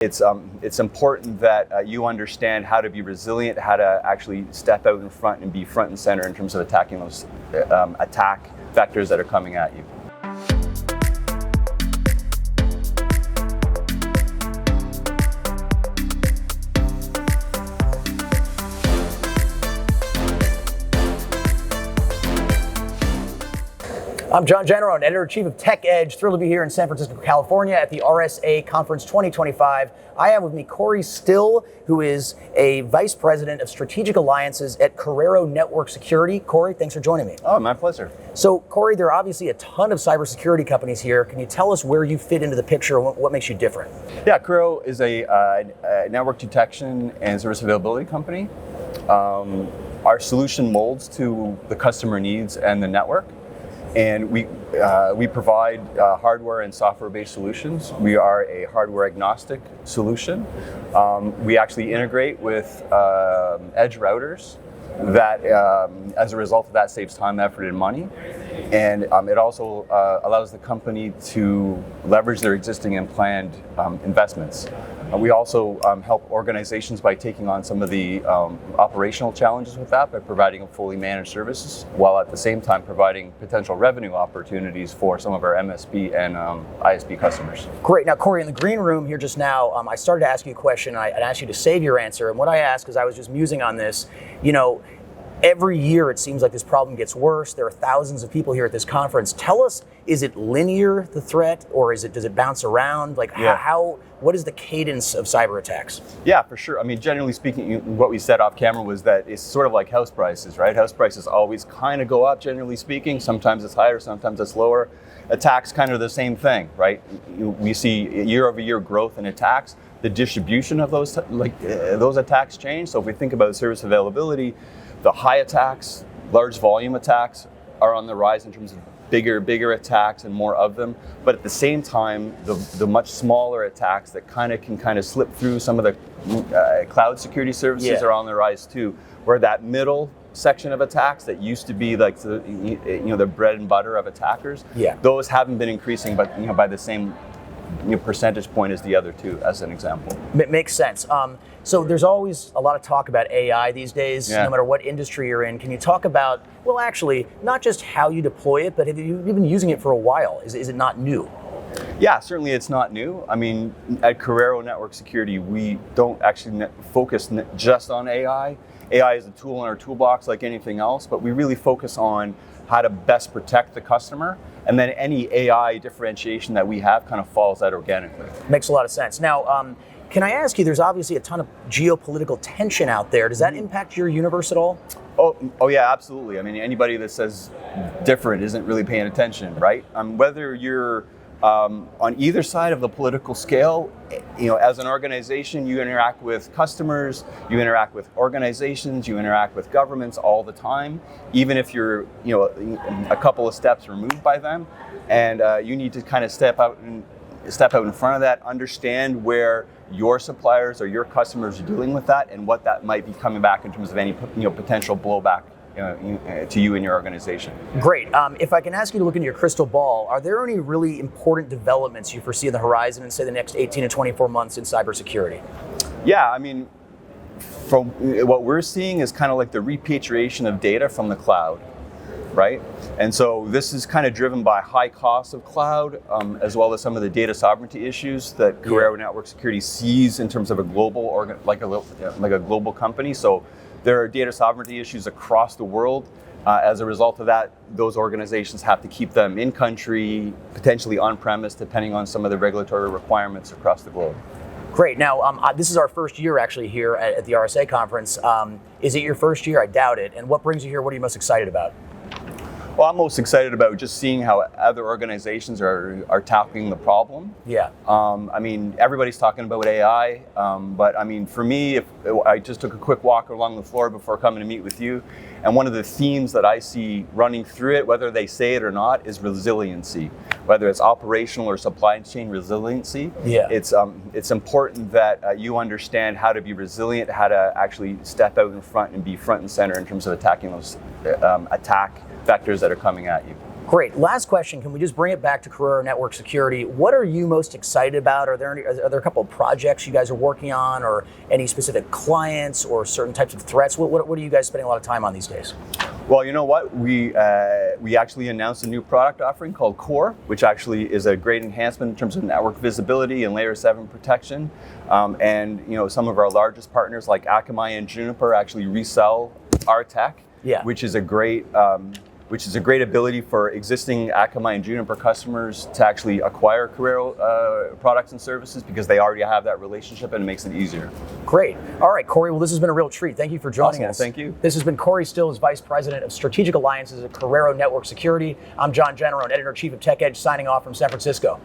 It's important that you understand how to be resilient, how to actually step out in front and be front and center in terms of attacking those attack vectors that are coming at you. I'm John Jannarone, Editor-in-Chief of Tech Edge. Thrilled to be here in San Francisco, California at the RSAC Conference 2025. I have with me Corey Still, who is a Vice President of Strategic Alliances at Corero Network Security. Corey, thanks for joining me. Oh, my pleasure. So, Corey, there are obviously a ton of cybersecurity companies here. Can you tell us where you fit into the picture and what makes you different? Yeah, Corero is a network detection and service availability company. Our solution molds to the customer needs and the network. And we provide hardware and software-based solutions. We are a hardware-agnostic solution. We actually integrate with edge routers that, as a result of that, saves time, effort, and money. And it also allows the company to leverage their existing and planned investments. We also help organizations by taking on some of the operational challenges with that by providing fully managed services, while at the same time providing potential revenue opportunities for some of our MSP and ISP customers. Great. Now, Corey, in the green room here just now, I started to ask you a question. I asked you to save your answer. And what I asked, because I was just musing on this, every year it seems like this problem gets worse. There are thousands of people here at this conference. Tell us, is it linear, the threat, or does it bounce around? What is the cadence of cyber attacks? Yeah, for sure. I mean, generally speaking, what we said off camera was that it's sort of like house prices, right? House prices always kind of go up, generally speaking. Sometimes it's higher, sometimes it's lower. Attacks kind of the same thing, right? We see year-over-year growth in attacks. The distribution of those attacks change. So if we think about service availability, the high attacks, large volume attacks are on the rise in terms of bigger attacks and more of them. But at the same time, the much smaller attacks that can slip through some of the cloud security services are on the rise too. Where that middle section of attacks that used to be like the bread and butter of attackers, those haven't been increasing, but by the same percentage point as the other two, as an example. It makes sense. So there's always a lot of talk about AI these days, no matter what industry you're in. Can you talk about, well, actually, not just how you deploy it, but have you been using it for a while? Is it not new? Yeah, certainly it's not new. I mean, at Corero Network Security, we don't actually focus just on AI. AI is a tool in our toolbox like anything else, but we really focus on how to best protect the customer. And then any AI differentiation that we have kind of falls out organically. Makes a lot of sense. Now, can I ask you, there's obviously a ton of geopolitical tension out there. Does that impact your universe at all? Oh yeah, absolutely. I mean, anybody that says different isn't really paying attention, right? Whether you're on either side of the political scale, as an organization, you interact with customers, you interact with organizations, you interact with governments all the time, even if you're, a couple of steps removed by them, and you need to kind of step out in front of that, understand where your suppliers or your customers are dealing with that, and what that might be coming back in terms of any potential blowback to you and your organization. Great. If I can ask you to look into your crystal ball, are there any really important developments you foresee on the horizon in, say, the next 18 to 24 months in cybersecurity? Yeah, I mean, from what we're seeing is kind of like the repatriation of data from the cloud, right? And so this is kind of driven by high costs of cloud, as well as some of the data sovereignty issues that Corero Network Security sees in terms of a global like a global company. So there are data sovereignty issues across the world. As a result of that, those organizations have to keep them in country, potentially on-premise, depending on some of the regulatory requirements across the globe. Great. Now, this is our first year actually here at the RSA conference. Is it your first year? I doubt it. And what brings you here? What are you most excited about? Well, I'm most excited about just seeing how other organizations are tackling the problem. Yeah. I mean, everybody's talking about AI, but I mean, for me, if I just took a quick walk along the floor before coming to meet with you, and one of the themes that I see running through it, whether they say it or not, is resiliency. Whether it's operational or supply chain resiliency, it's important that you understand how to be resilient, how to actually step out in front and be front and center in terms of attacking those attack vectors that are coming at you. Great. Last question. Can we just bring it back to Corero Network Security? What are you most excited about? Are there a couple of projects you guys are working on, or any specific clients or certain types of threats? What are you guys spending a lot of time on these days? Well, you know what? We actually announced a new product offering called Core, which actually is a great enhancement in terms of network visibility and layer 7 protection. And some of our largest partners like Akamai and Juniper actually resell our tech, which is a great ability for existing Akamai and Juniper customers to actually acquire Corero products and services, because they already have that relationship and it makes it easier. Great. All right, Corey, well, this has been a real treat. Thank you for joining us. Thank you. This has been Corey Stills, Vice President of Strategic Alliances at Corero Network Security. I'm John Jannarone, Editor-in-Chief of Tech Edge, signing off from San Francisco.